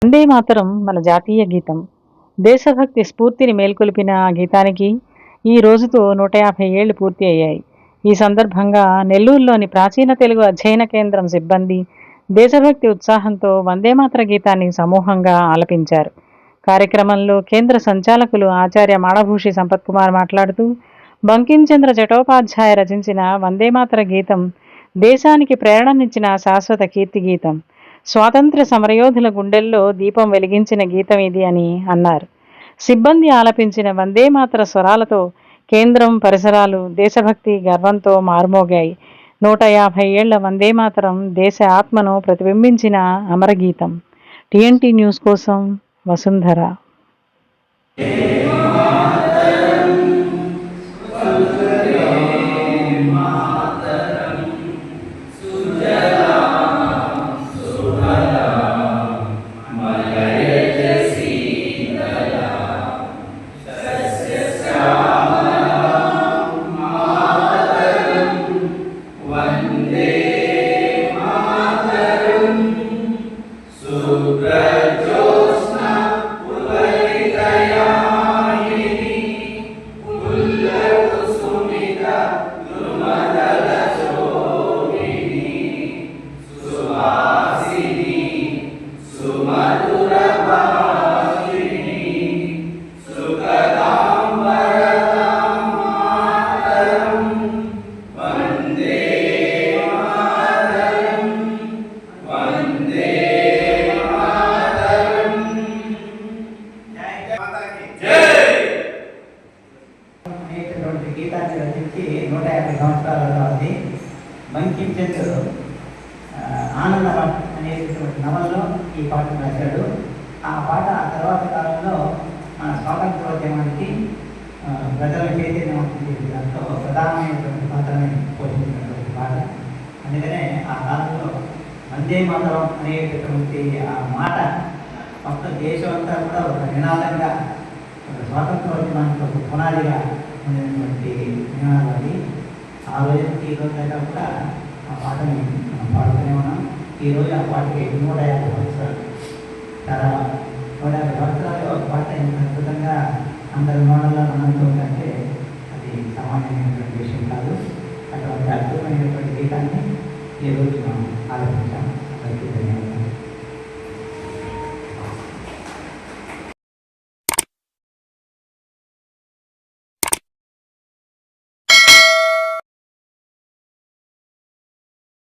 వందే మాతరం మన జాతీయ గీతం. దేశభక్తి స్ఫూర్తిని మేల్కొల్పిన ఆ గీతానికి ఈ రోజుతో 150 ఏళ్లు పూర్తి అయ్యాయి. ఈ సందర్భంగా నెల్లూరులోని ప్రాచీన తెలుగు అధ్యయన కేంద్రం సిబ్బంది దేశభక్తి ఉత్సాహంతో వందేమాతర గీతాన్ని సమూహంగా ఆలపించారు. కార్యక్రమంలో కేంద్ర సంచాలకులు ఆచార్య మాడభూషి సంపత్ కుమార్ మాట్లాడుతూ, బంకించంద్ర చటోపాధ్యాయ రచించిన వందేమాతర గీతం దేశానికి ప్రేరణనిచ్చిన శాశ్వత కీర్తి గీతం. స్వాతంత్ర్య సమరయోధుల గుండెల్లో దీపం వెలిగించిన గీతం ఇది అని అన్నారు. సిబ్బంది ఆలపించిన వందేమాతర స్వరాలతో కేంద్రం పరిసరాలు దేశభక్తి గర్వంతో మారుమోగాయి. 150 ఏళ్ల వందేమాతరం దేశ ఆత్మను ప్రతిబింబించిన అమరగీతం. టీఎన్టీ న్యూస్ కోసం వసుంధర. గీతాన్ని రచించి 150 సంవత్సరాలలో అది బంకించంద్ర ఆనంద అనేటటువంటి నవల్లో ఈ పాటను రాశాడు. ఆ పాట ఆ తర్వాత కాలంలో మన స్వాతంత్రోద్యమానికి ప్రజల చైతన్యవంతం దాంట్లో ప్రధానమైనటువంటి పాత్రని పోషించినటువంటి పాట. అందుకనే ఆ కాలంలో వందే మాతరం అనేటటువంటి ఆ మాట మొత్తం దేశం అంతా కూడా ఒక నినాదంగా స్వాతంత్రోద్యమానికి ఒక పునాదిగా ఉన్నటువంటి నినాదం అది. ఆ రోజు ఈ రోజు దాకా కూడా ఆ పాటని మనం పాడుతూనే ఉన్నాం. ఈరోజు ఆ పాటకి 150 సంవత్సరాలు. చాలా 150 సంవత్సరాలు ఒక పాట ఇంత అద్భుతంగా అందరి నోడల్లో ఆనందంతో